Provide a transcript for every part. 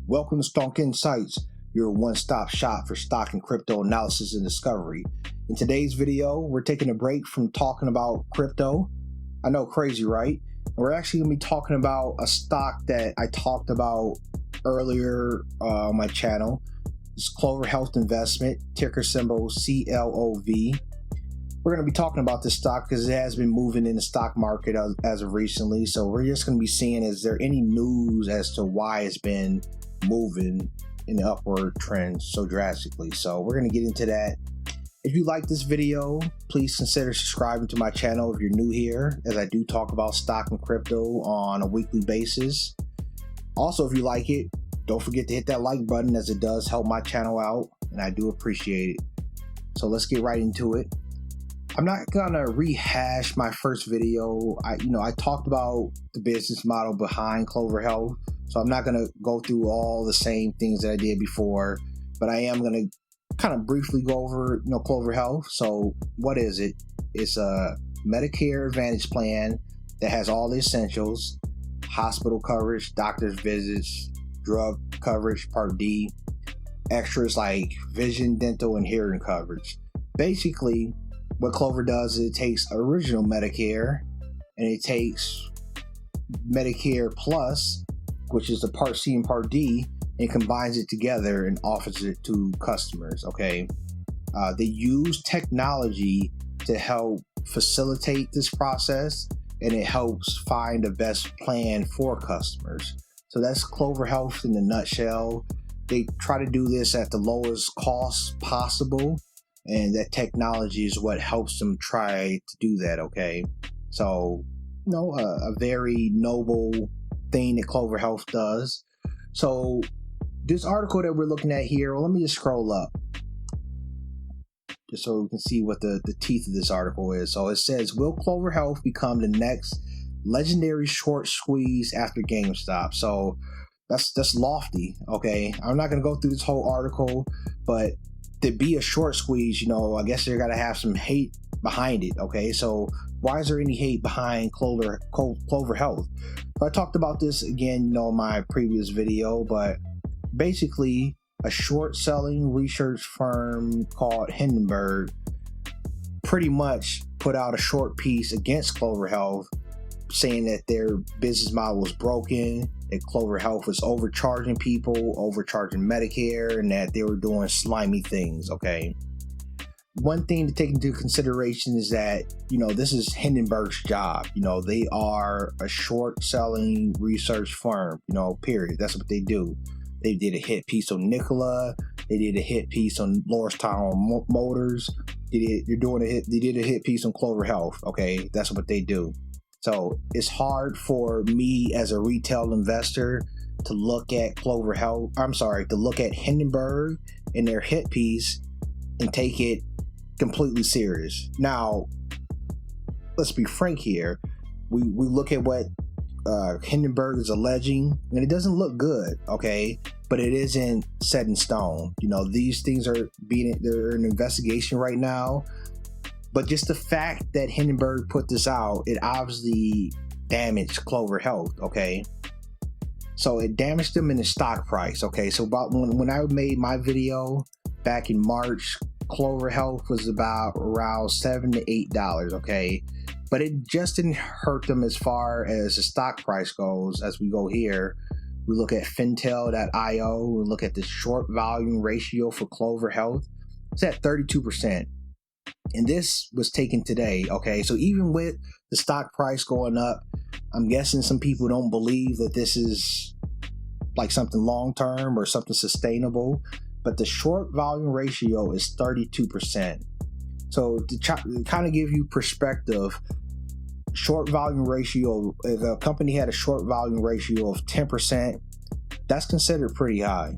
Welcome to Stock Insights, your one-stop shop for stock and crypto analysis and discovery. In today's video, we're taking a break from talking about crypto. I know, crazy, right? We're actually going to be talking about a stock that I talked about earlier on my channel. It's Clover Health Investment, ticker symbol CLOV. We're going to be talking about this stock because it has been moving in the stock market as of recently. So we're just going to be seeing, is there any news as to why it's been moving in the upward trend so drastically? So we're going to get into that. If you like this video, please consider subscribing to my channel if you're new here, as I do talk about stock and crypto on a weekly basis. Also, if you like it, don't forget to hit that like button, as it does help my channel out, and I do appreciate it. So let's get right into it. I'm not gonna rehash my first video. I talked about the business model behind Clover Health, so I'm not gonna go through all the same things that I did before, but I am gonna kind of briefly go over Clover Health. So what is it? It's a Medicare Advantage plan that has all the essentials: hospital coverage, doctor's visits, drug coverage, Part D, extras like vision, dental, and hearing coverage. Basically, what Clover does is it takes original Medicare and it takes Medicare Plus, which is the Part C and Part D, and combines it together and offers it to customers. Okay, they use technology to help facilitate this process, and it helps find the best plan for customers. So that's Clover Health in a nutshell. They try to do this at the lowest cost possible, and that technology is what helps them try to do that. Okay, so a very noble thing that Clover Health does. So this article that we're looking at here, well, let me just scroll up just so we can see what the teeth of this article is. So it says, will Clover Health become the next legendary short squeeze after GameStop? So that's lofty. Okay, I'm not going to go through this whole article, but to be a short squeeze, I guess you're got to have some hate behind it. Okay, so why is there any hate behind Clover Health? So I talked about this again, in my previous video, but basically a short selling research firm called Hindenburg pretty much put out a short piece against Clover Health, saying that their business model was broken, that Clover Health was overcharging people, overcharging Medicare, and that they were doing slimy things. Okay, one thing to take into consideration is that this is Hindenburg's job. They are a short selling research firm, period. That's what they do. They did a hit piece on Nikola. They did a hit piece on Lordstown Motors. They did a hit piece on Clover Health. Okay, that's what they do. So it's hard for me as a retail investor to look at to look at Hindenburg and their hit piece and take it completely serious. Now, let's be frank here. We look at what Hindenburg is alleging, and it doesn't look good, okay? But it isn't set in stone. These things they're in investigation right now. But just the fact that Hindenburg put this out, it obviously damaged Clover Health, okay? So it damaged them in the stock price, okay? So about when I made my video back in March, Clover Health was about around $7 to $8, okay? But it just didn't hurt them as far as the stock price goes. As we go here, we look at Fintel.io, we look at the short volume ratio for Clover Health. It's at 32%. And this was taken today, okay? So even with the stock price going up, I'm guessing some people don't believe that this is like something long-term or something sustainable. But the short volume ratio is 32%. So to kind of give you perspective, short volume ratio, if a company had a short volume ratio of 10%, that's considered pretty high.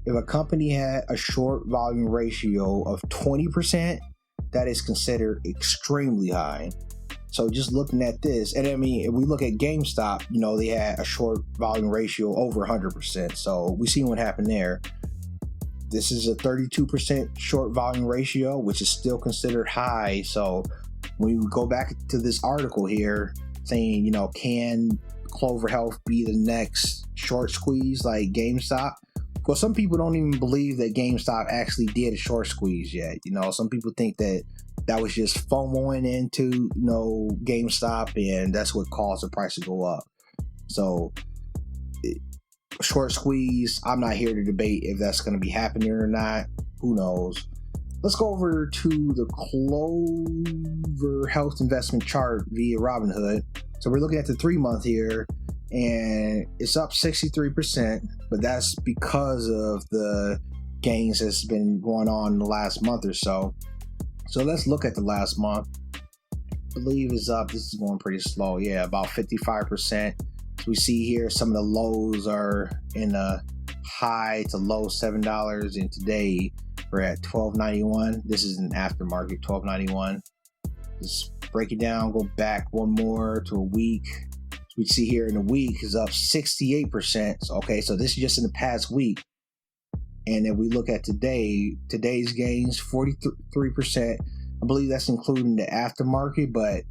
If a company had a short volume ratio of 20%, that is considered extremely high. So just looking at this, and I mean, if we look at GameStop, they had a short volume ratio over 100%. So we see what happened there. This is a 32% short volume ratio, which is still considered high. So when we go back to this article here saying, can Clover Health be the next short squeeze like GameStop. Well, some people don't even believe that GameStop actually did a short squeeze yet. Some people think that was just FOMOing into, GameStop, and that's what caused the price to go up. So, short squeeze, I'm not here to debate if that's going to be happening or not. Who knows? Let's go over to the Clover Health Investment chart via Robinhood. So we're looking at the 3-month here, and it's up 63%, but that's because of the gains that's been going on in the last month or so. So let's look at the last month. I believe it's up. This is going pretty slow. Yeah, about 55%. So we see here some of the lows are in the high to low $7, and today we're at $12.91. This is an aftermarket, $12.91. Just break it down, go back one more to a week. So we see here in a week is up 68%. So, so this is just in the past week. And then we look at today's gains, 43%. I believe that's including the aftermarket, but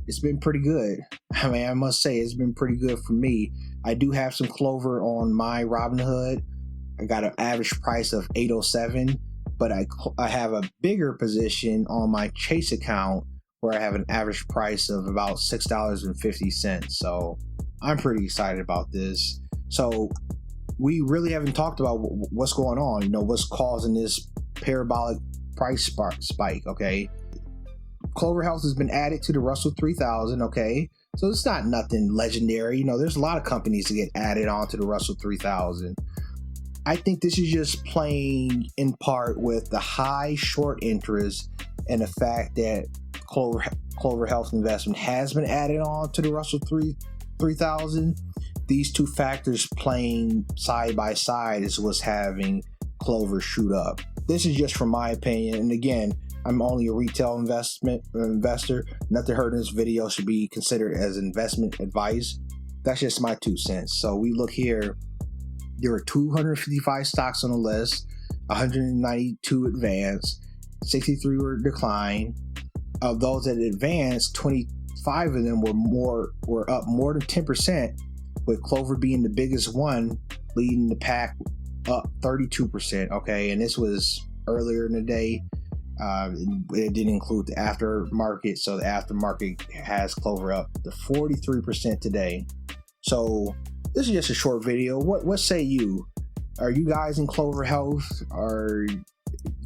it's been pretty good. I mean, I must say it's been pretty good for me. I do have some Clover on my Robinhood. I got an average price of $8.07, but I have a bigger position on my Chase account where I have an average price of about $6.50. So I'm pretty excited about this. So we really haven't talked about what's going on, what's causing this parabolic price spike, okay? Clover Health has been added to the Russell 3000, okay? So it's not nothing legendary. There's a lot of companies that get added onto the Russell 3000. I think this is just playing in part with the high short interest and the fact that Clover Health Investment has been added on to the Russell 3000. These two factors playing side by side is what's having Clover shoot up. This is just from my opinion. And again, I'm only a retail investor. Nothing heard in this video should be considered as investment advice. That's just my 2 cents. So we look here. There are 255 stocks on the list, 192 advanced, 63 were declined. Of those that advanced, 25 of them were up more than 10%, with Clover being the biggest one, leading the pack up 32%. Okay, and this was earlier in the day. It didn't include the aftermarket, so the aftermarket has Clover up to 43% today. So this is just a short video. What say you? Are you guys in Clover Health, or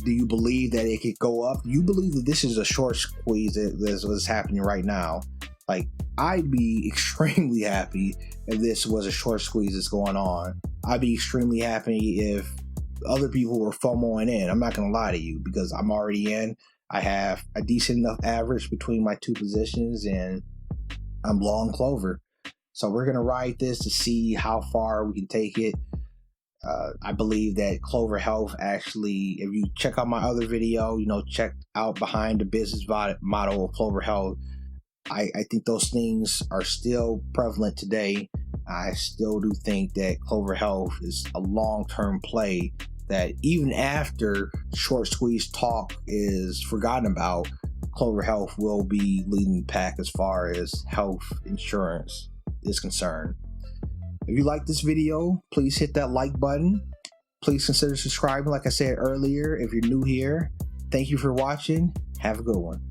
do you believe that it could go up? Do you believe that this is a short squeeze that's what's happening right now? Like, I'd be extremely happy if this was a short squeeze that's going on. I'd be extremely happy if other people were FOMOing in. I'm not going to lie to you, because I'm already in. I have a decent enough average between my two positions, and I'm long Clover. So we're going to ride this to see how far we can take it. I believe that Clover Health actually, if you check out my other video, check out behind the business model of Clover Health, I think those things are still prevalent today. I still do think that Clover Health is a long-term play that even after short squeeze talk is forgotten about, Clover Health will be leading the pack as far as health insurance is concerned. If you like this video, please hit that like button. Please consider subscribing, like I said earlier, if you're new here. Thank you for watching. Have a good one.